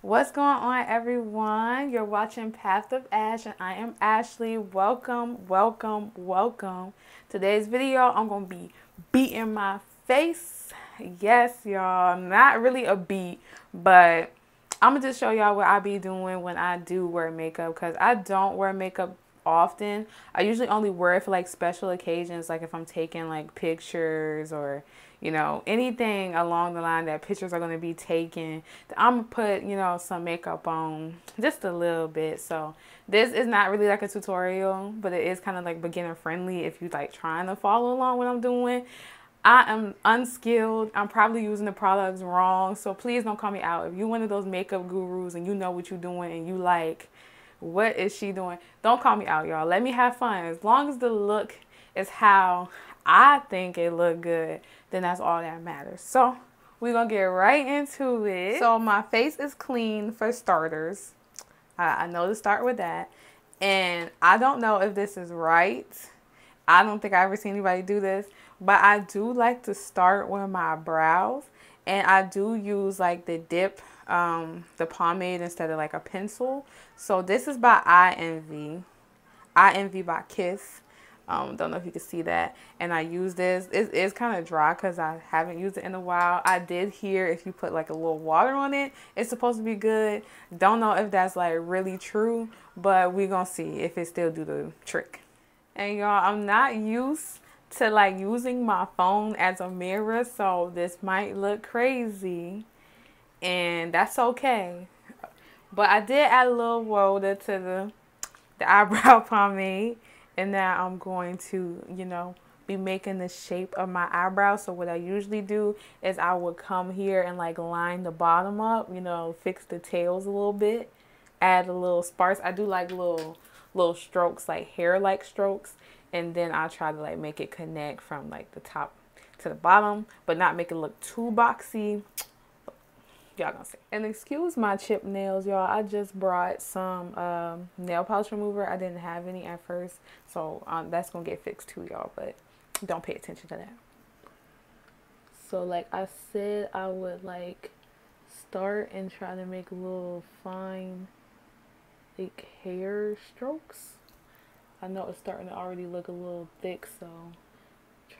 What's going on, everyone? You're watching Path of Ash, and I am Ashley. Welcome, welcome, welcome. Today's video, I'm going to be beating my face. Yes, y'all, not really a beat, but I'm going to just show y'all what I be doing when I do wear makeup, because I don't wear makeup often. I usually only wear it for like special occasions, like if I'm taking like pictures or anything along the line that pictures are going to be taken. I'm going to put, some makeup on just a little bit. So this is not really like a tutorial, but it is kind of like beginner friendly if you like trying to follow along what I'm doing. I am unskilled. I'm probably using the products wrong. So please don't call me out. If you're one of those makeup gurus and you know what you're doing and you like, what is she doing? Don't call me out, y'all. Let me have fun. As long as the look is how I think it look good, then that's all that matters. So we're going to get right into it. So my face is clean for starters. I know to start with that. And I don't know if this is right. I don't think I ever seen anybody do this. But I do like to start with my brows. And I do use like the dip, the pomade instead of like a pencil. So this is by I Envy. I Envy by Kiss. Don't know if you can see that. And I use this. It's kind of dry because I haven't used it in a while. I did hear if you put like a little water on it, it's supposed to be good. Don't know if that's like really true, but we're going to see if it still do the trick. And y'all, I'm not used to like using my phone as a mirror, so this might look crazy. And that's okay. But I did add a little water to the eyebrow pomade. And now I'm going to, be making the shape of my eyebrows. So what I usually do is I would come here and like line the bottom up, fix the tails a little bit, add a little sparse. I do like little strokes, like hair-like strokes. And then I'll try to like make it connect from like the top to the bottom, but not make it look too boxy. Y'all gonna see. And excuse my chipped nails, y'all. I just brought some nail polish remover. I didn't have any at first, so that's gonna get fixed too, y'all. But don't pay attention to that. So like I said, I would like start and try to make little fine like hair strokes. I know it's starting to already look a little thick, so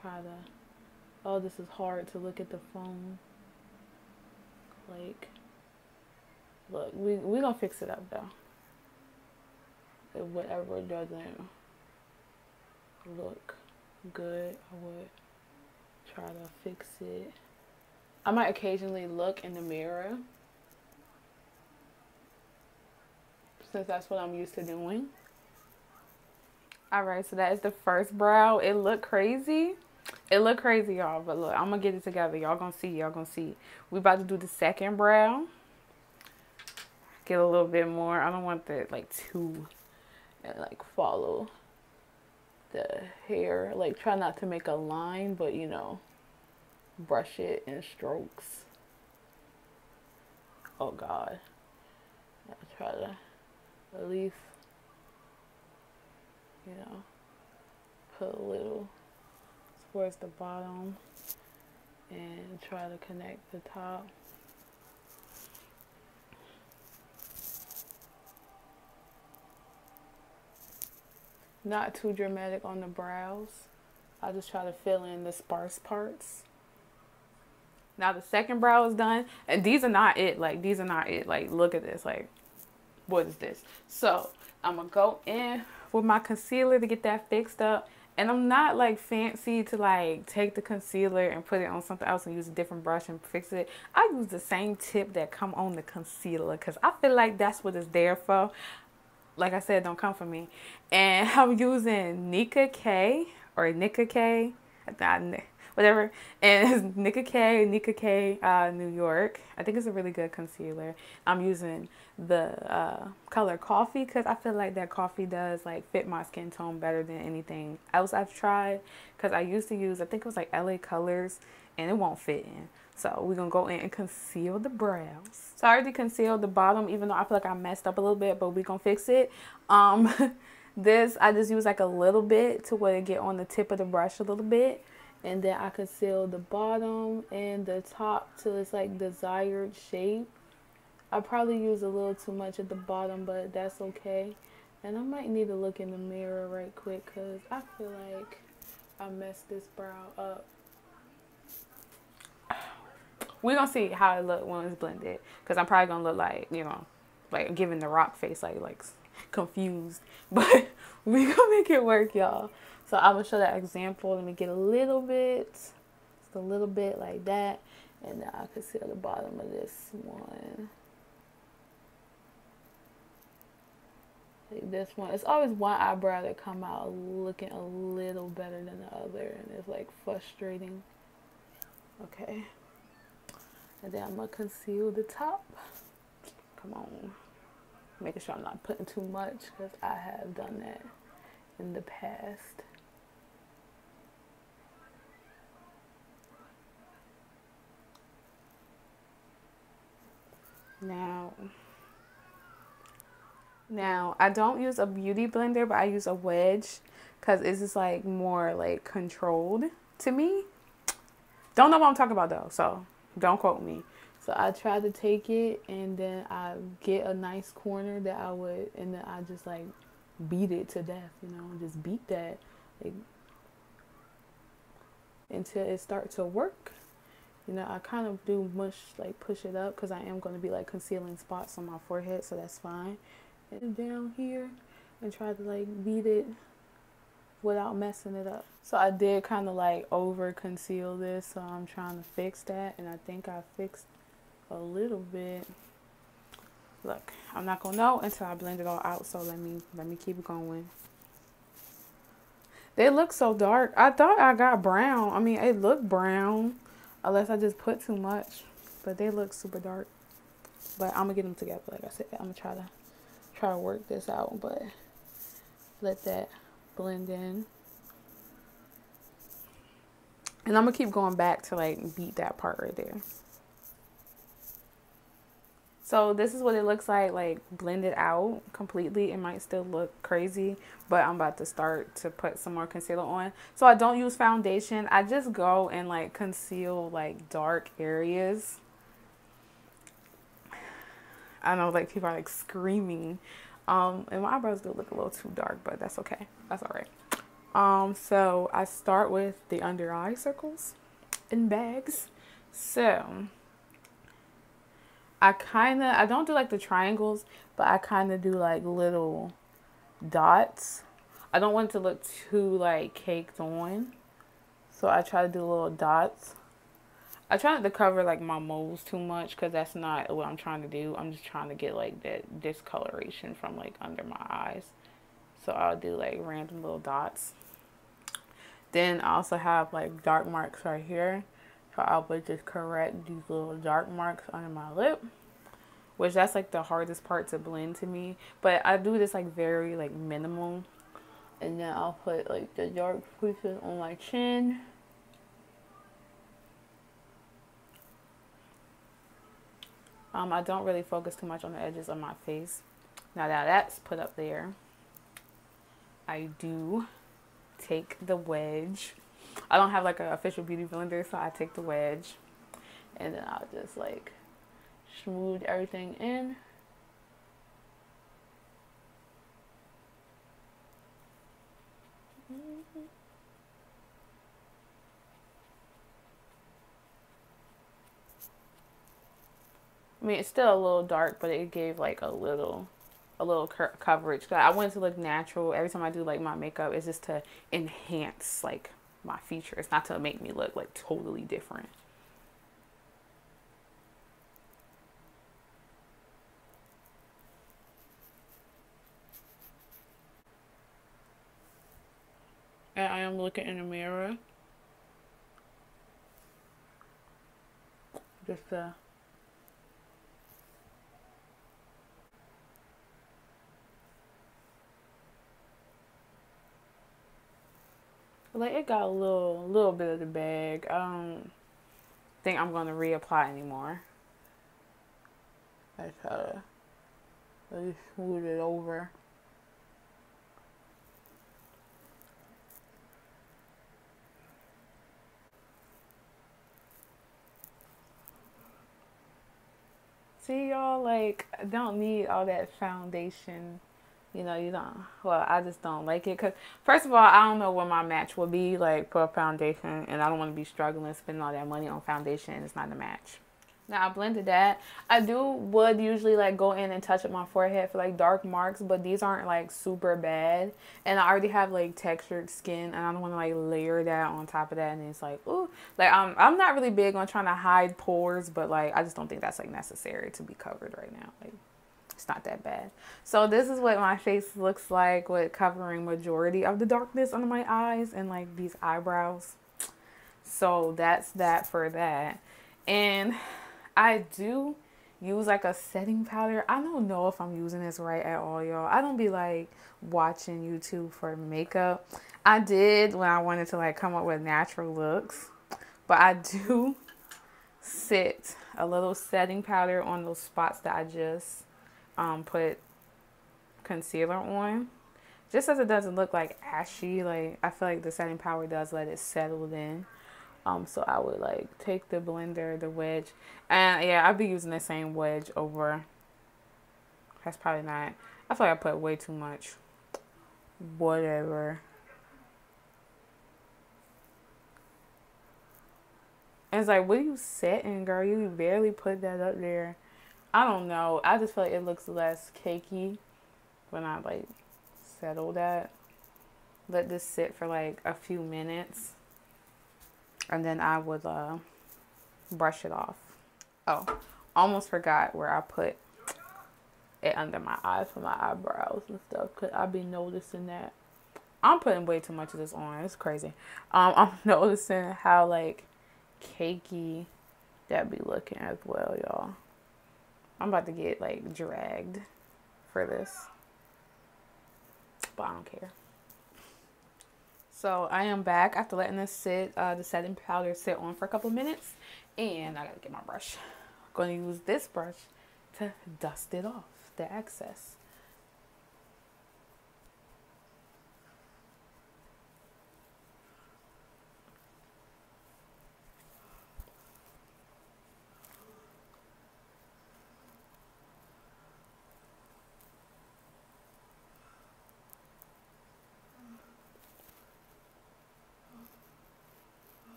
try to. Oh, this is hard to look at the phone. Like, look, we gonna fix it up though. If whatever doesn't look good, I would try to fix it. I might occasionally look in the mirror, since that's what I'm used to doing. Alright, so that is the first brow. It looked crazy. It look crazy, y'all, but look, I'm gonna get it together. Y'all gonna see. We about to do the second brow. Get a little bit more. I don't want that like too like follow the hair. Like try not to make a line, but brush it in strokes. Oh God. I'll try to at least put a little towards the bottom and try to connect the top. Not too dramatic on the brows. I just try to fill in the sparse parts. Now the second brow is done, and these are not it. Like these are not it. Like look at this. Like what is this? So I'm gonna go in with my concealer to get that fixed up. And I'm not like fancy to like take the concealer and put it on something else and use a different brush and fix it. I use the same tip that come on the concealer because I feel like that's what it's there for. Like I said, don't come for me. And I'm using Nika K or Nika K, whatever. And it's Nika K, New York. I think it's a really good concealer. I'm using the color Coffee because I feel like that coffee does like fit my skin tone better than anything else I've tried. Because I used to use, I think it was like LA Colors, and it won't fit in. So we're going to go in and conceal the brows. So I already concealed the bottom, even though I feel like I messed up a little bit, but we're going to fix it. This, I just use like a little bit to where it get on the tip of the brush a little bit. And then I conceal the bottom and the top till it's like desired shape. I probably use a little too much at the bottom, but that's okay. And I might need to look in the mirror right quick because I feel like I messed this brow up. We're going to see how it look when it's blended because I'm probably going to look like, you know, like giving the rock face, like confused. But we going to make it work, y'all. So I'm going to show that example. Let me get a little bit, just a little bit like that. And now I can see at the bottom of this one. Like this one. It's always one eyebrow that come out looking a little better than the other. And it's like frustrating. Okay. And then I'm going to conceal the top. Come on. Making sure I'm not putting too much because I have done that in the past. Now I don't use a beauty blender, but I use a wedge because it's just like more like controlled to me. Don't know what I'm talking about though, so don't quote me. So I try to take it and then I get a nice corner that I would, and then I just like beat it to death, you know, just beat that like until it starts to work. You know, I kind of do mush, like push it up because I am going to be like concealing spots on my forehead, so that's fine. And down here and try to like beat it without messing it up. So I did kind of like over conceal this, so I'm trying to fix that, and I think I fixed a little bit. Look, I'm not gonna know until I blend it all out, so let me keep going. They look so dark. I thought I got brown. I mean, it looked brown unless I just put too much, but they look super dark. But I'm gonna get them together. Like I said, I'm gonna try to work this out, but let that blend in. And I'm gonna keep going back to like beat that part right there. So this is what it looks like blended out completely. It might still look crazy, but I'm about to start to put some more concealer on. So I don't use foundation. I just go and like conceal like dark areas. I know like people are like screaming. And my eyebrows do look a little too dark, but that's okay. That's all right. So I start with the under eye circles and bags. So I don't do like the triangles, but I kind of do like little dots. I don't want it to look too like caked on, so I try to do little dots. I try not to cover like my moles too much because that's not what I'm trying to do. I'm just trying to get like that discoloration from like under my eyes. So I'll do like random little dots. Then I also have like dark marks right here. So I would just correct these little dark marks under my lip, which that's like the hardest part to blend to me. But I do this like very like minimal. And then I'll put like the dark creases on my chin. I don't really focus too much on the edges of my face. Now that that's put up there, I do take the wedge. I don't have like an official beauty blender, so I take the wedge. And then I'll just like smooth everything in. I mean, it's still a little dark, but it gave like a little coverage. I want it to look natural. Every time I do like my makeup, it's just to enhance like my features, not to make me look like totally different. And I am looking in the mirror just to like it got a little bit of the bag. I don't think I'm gonna reapply anymore. I try to really smooth it over. See, y'all, like, don't need all that foundation. You know, you don't. Well, I just don't like it. Because, first of all, I don't know what my match will be, like, for a foundation. And I don't want to be struggling, spending all that money on foundation, and it's not a match. Now, I blended that. I would usually, like, go in and touch up my forehead for, like, dark marks. But these aren't, like, super bad. And I already have, like, textured skin. And I don't want to, like, layer that on top of that. And it's like, ooh. Like, I'm not really big on trying to hide pores. But, like, I just don't think that's, like, necessary to be covered right now. Like, it's not that bad. So this is what my face looks like with covering majority of the darkness under my eyes and like these eyebrows. So that's that for that. And I do use like a setting powder. I don't know if I'm using this right at all, y'all. I don't be like watching YouTube for makeup. I did when I wanted to like come up with natural looks. But I do sit a little setting powder on those spots that I just put concealer on, just as it doesn't look like ashy. Like, I feel like the setting powder does let it settle in. So I would like take the blender, the wedge, and yeah, I'll be using the same wedge over. That's probably not. I feel like I put way too much. Whatever. And it's like, what are you setting, girl? You barely put that up there. I don't know. I just feel like it looks less cakey when I like settle that. Let this sit for like a few minutes. And then I would brush it off. Oh, almost forgot where I put it under my eyes for my eyebrows and stuff. Because I be noticing that. I'm putting way too much of this on. It's crazy. I'm noticing how like cakey that be looking as well, y'all. I'm about to get like dragged for this, but I don't care. So I am back after letting this sit, the setting powder sit on for a couple minutes, and I gotta get my brush. I'm gonna use this brush to dust it off, the excess.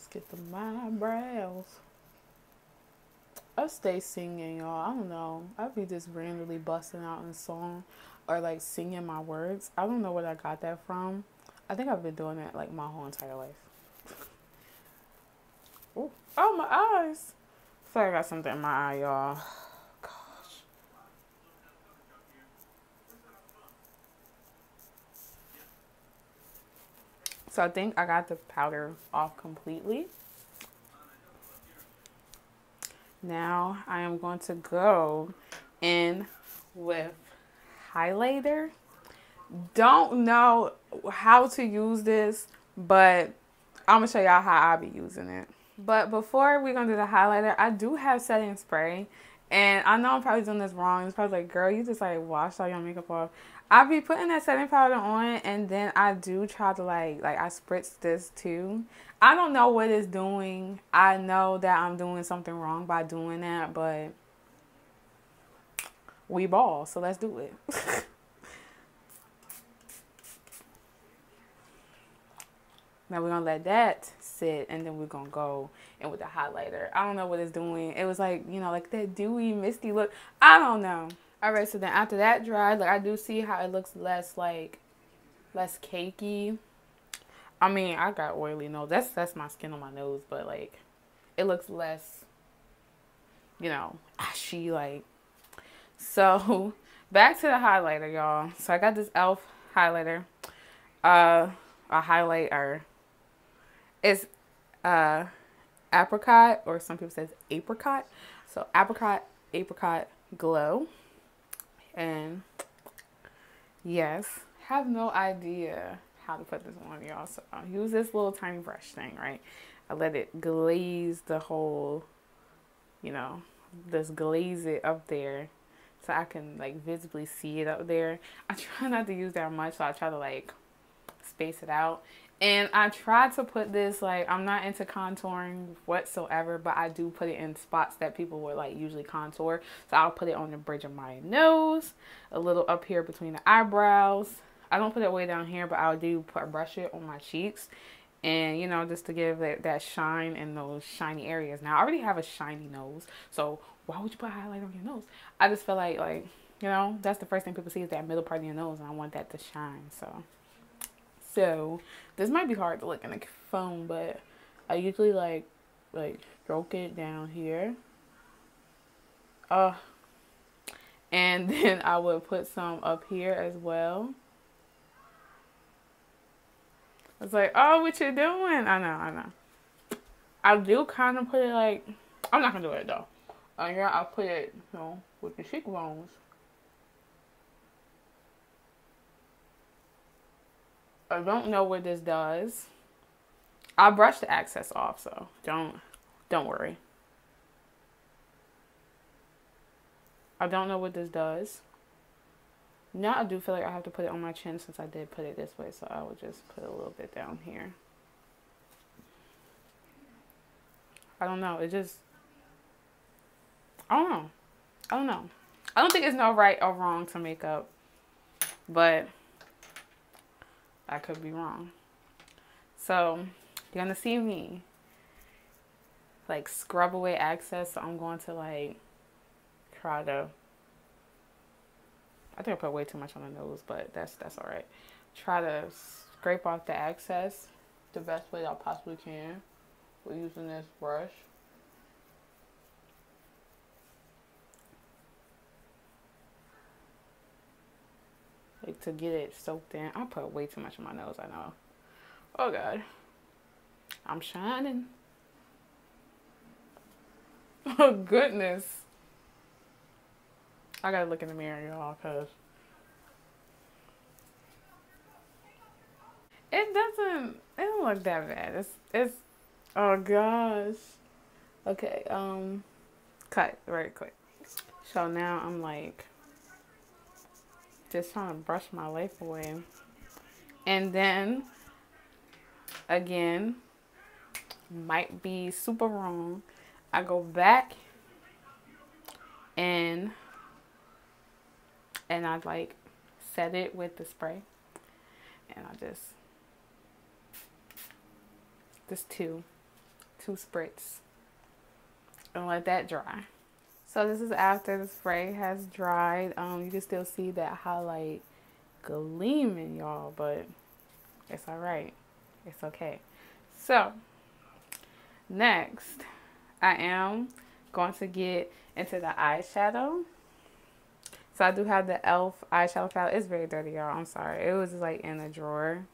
Get the my brows. I stay singing, y'all. I don't know. I be just randomly busting out in song or like singing my words. I don't know where I got that from. I think I've been doing that like my whole entire life. Ooh. Oh, my eyes. I feel like I got something in my eye, y'all. Gosh. So I think I got the powder off completely. Now I am going to go in with highlighter. Don't know how to use this, but I'm gonna show y'all how I be using it. But before we're gonna do the highlighter, I do have setting spray. And I know I'm probably doing this wrong. It's probably like, girl, you just like washed all your makeup off. I be putting that setting powder on, and then I do try to like I spritz this too. I don't know what it's doing. I know that I'm doing something wrong by doing that, but we ball, so let's do it. Now we're gonna let that sit, and then we're gonna go in with the highlighter. I don't know what it's doing. It was like, you know, like that dewy, misty look. I don't know. All right, so then after that dried, like I do see how it looks less cakey. I mean, I got oily nose. That's my skin on my nose, but like it looks less, you know, ashy like. So back to the highlighter, y'all. So I got this e.l.f. highlighter. A highlighter. It's apricot, or some people says apricot. So apricot glow. And yes, have no idea how to put this on, y'all. So I'll use this little tiny brush thing, right? I let it glaze the whole, you know, just glaze it up there so I can like visibly see it up there. I try not to use that much, so I try to like space it out. And I tried to put this, like, I'm not into contouring whatsoever, but I do put it in spots that people would like usually contour. So I'll put it on the bridge of my nose, a little up here between the eyebrows. I don't put it way down here, but I do brush it on my cheeks. And, you know, just to give it that shine in those shiny areas. Now, I already have a shiny nose, so why would you put highlight on your nose? I just feel like, you know, that's the first thing people see is that middle part of your nose, and I want that to shine, So this might be hard to look in the phone, but I usually like stroke it down here. And then I would put some up here as well. It's like, oh, what you doing? I know. I do kind of put it like, I'm not gonna do it though. Here I'll put it, you know, with the cheekbones. I don't know what this does. I'll brush the excess off, so don't worry. I don't know what this does. Now I do feel like I have to put it on my chin since I did put it this way, so I would just put a little bit down here. I don't know. It just, I don't know. I don't think it's no right or wrong to makeup, but I could be wrong. So you're gonna see me like scrub away excess. So I'm going to like try to, I think I put way too much on the nose, but that's all right. Try to scrape off the excess the best way I possibly can with using this brush. Like to get it soaked in. I put way too much on my nose, I know. Oh God. I'm shining. Oh goodness. I gotta look in the mirror, y'all, cause it don't look that bad. It's oh gosh. Okay, cut very quick. So now I'm like just trying to brush my life away. And then again, might be super wrong. I go back and I like set it with the spray, and I just two spritz and let that dry. So this is after the spray has dried. You can still see that highlight gleaming, y'all, but it's all right. It's okay. So next, I am going to get into the eyeshadow. So I do have the e.l.f. eyeshadow palette. It's very dirty, y'all. I'm sorry. It was like in a drawer,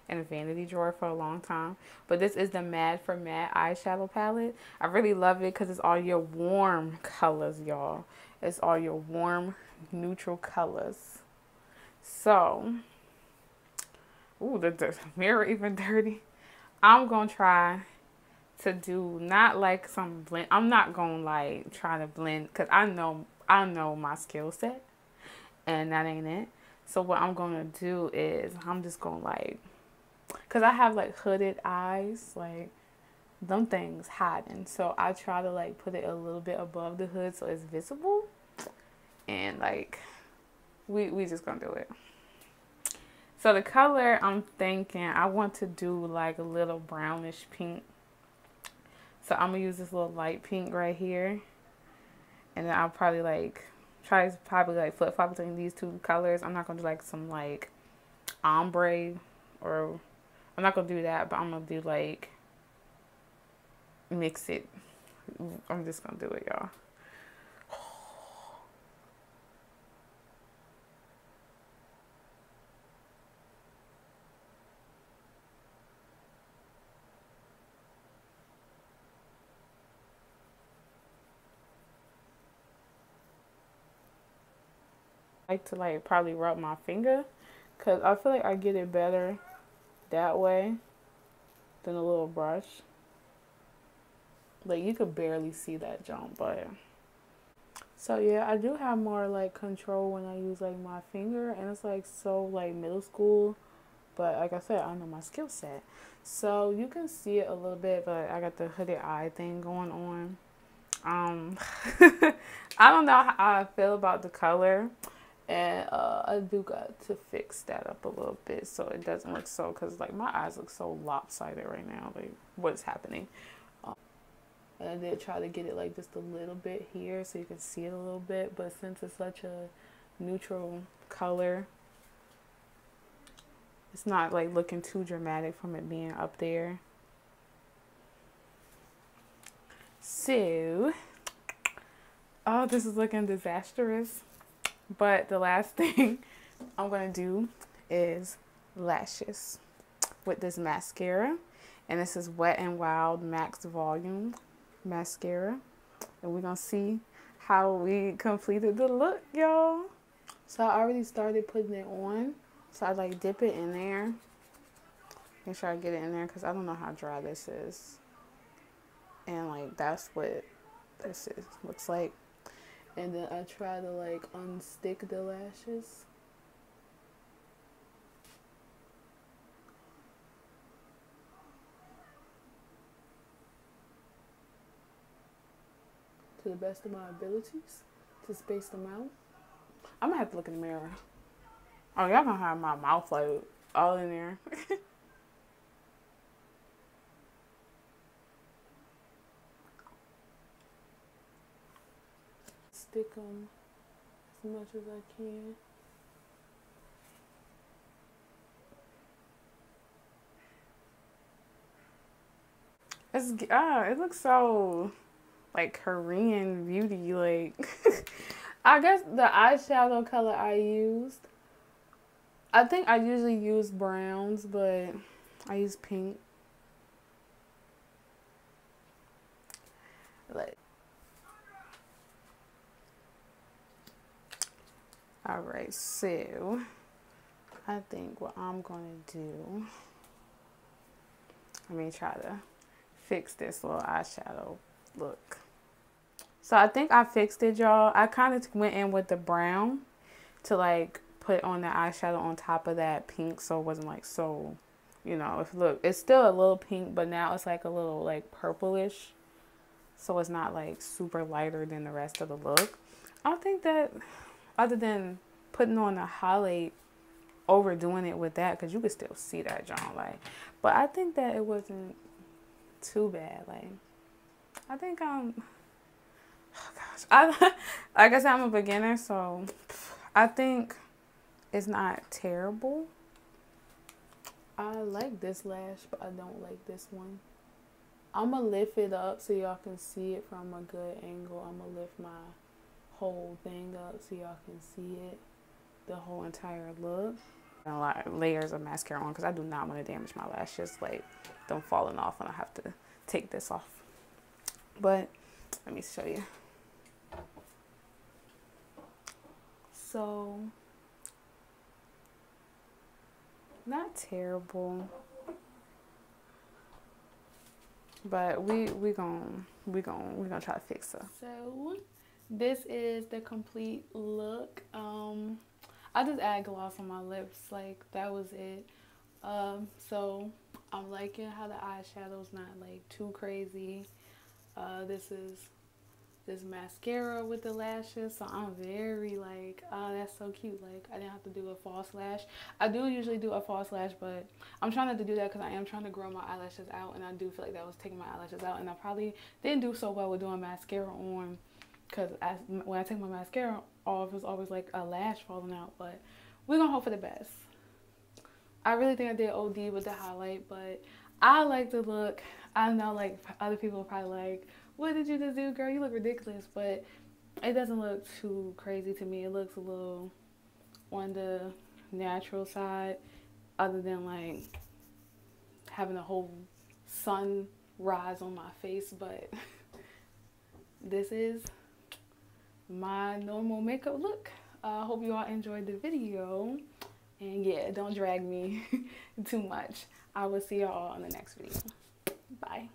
in a vanity drawer for a long time. But this is the Mad for Matte eyeshadow palette. I really love it because it's all your warm colors, y'all. It's all your warm, neutral colors. So, ooh, the mirror even dirty. I'm going to try to do not like some blend. I'm not going to like try to blend because I know my skill set. And that ain't it. So what I'm going to do is I'm just going to like, because I have like hooded eyes, like them things hiding. So I try to like put it a little bit above the hood so it's visible. And like, we just going to do it. So the color I'm thinking, I want to do like a little brownish pink. So I'm going to use this little light pink right here. And then I'll probably like try to flip flop between these two colors. I'm not gonna do like some like ombre, or I'm not gonna do that, but I'm gonna do like mix it. I'm just gonna do it, y'all. I like to like probably rub my finger because I feel like I get it better that way than a little brush. Like you could barely see that jump, but so yeah, I do have more like control when I use like my finger, and it's like so like middle school, But like I said, I know my skill set. So you can see it a little bit, but I got the hooded eye thing going on. I don't know how I feel about the color. And I do got to fix that up a little bit so it doesn't look so, because like my eyes look so lopsided right now. Like, what's happening? And I did try to get it like just a little bit here so you can see it a little bit. But since it's such a neutral color, it's not like looking too dramatic from it being up there. So, oh, this is looking disastrous. But the last thing I'm going to do is lashes with this mascara. And this is Wet n Wild Max Volume mascara. And we're going to see how we completed the look, y'all. So I already started putting it on. So I like dip it in there. Make sure I get it in there because I don't know how dry this is. And like that's what this looks like. And then I try to like unstick the lashes. To the best of my abilities to space them out. I'm gonna have to look in the mirror. Oh, y'all gonna have my mouth like all in there. Stick them as much as I can. It looks so like Korean beauty. Like I guess the eyeshadow color I used, I think I usually use browns, but I use pink. Like, all right, so I think what I'm gonna do, let me try to fix this little eyeshadow look. So I think I fixed it, y'all. I kind of went in with the brown to like put on the eyeshadow on top of that pink, so it wasn't like so, you know, if look, it's still a little pink, but now it's like a little like purplish, so it's not like super lighter than the rest of the look. I think that other than putting on the highlight, overdoing it with that, because you could still see that, John, like, but I think that it wasn't too bad. Like, I think oh gosh, like I said, I'm a beginner, so I think it's not terrible. I like this lash, but I don't like this one. I'm gonna lift it up so y'all can see it from a good angle. I'm gonna lift my whole thing up so y'all can see it, the whole entire look. And a lot of layers of mascara on because I do not want to damage my lashes, like them falling off when I have to take this off. But let me show you. So not terrible, but we gonna try to fix her. So this is the complete look. I just add gloss on my lips, like that was it. So I'm liking how the eyeshadow's not like too crazy. This is this mascara with the lashes, so I'm very like, oh, that's so cute. Like, I didn't have to do a false lash. I do usually do a false lash, but I'm trying not to do that because I am trying to grow my eyelashes out, and I do feel like that was taking my eyelashes out, and I probably didn't do so well with doing mascara on, because when I take my mascara off, it's always like a lash falling out. But we're gonna hope for the best. I really think I did OD with the highlight, but I like the look. I know like other people are probably like, what did you just do, girl? You look ridiculous. But it doesn't look too crazy to me. It looks a little on the natural side, other than like having a whole sunrise on my face. But this is my normal makeup look. I hope you all enjoyed the video. And yeah, don't drag me too much. I will see y'all in the next video. Bye.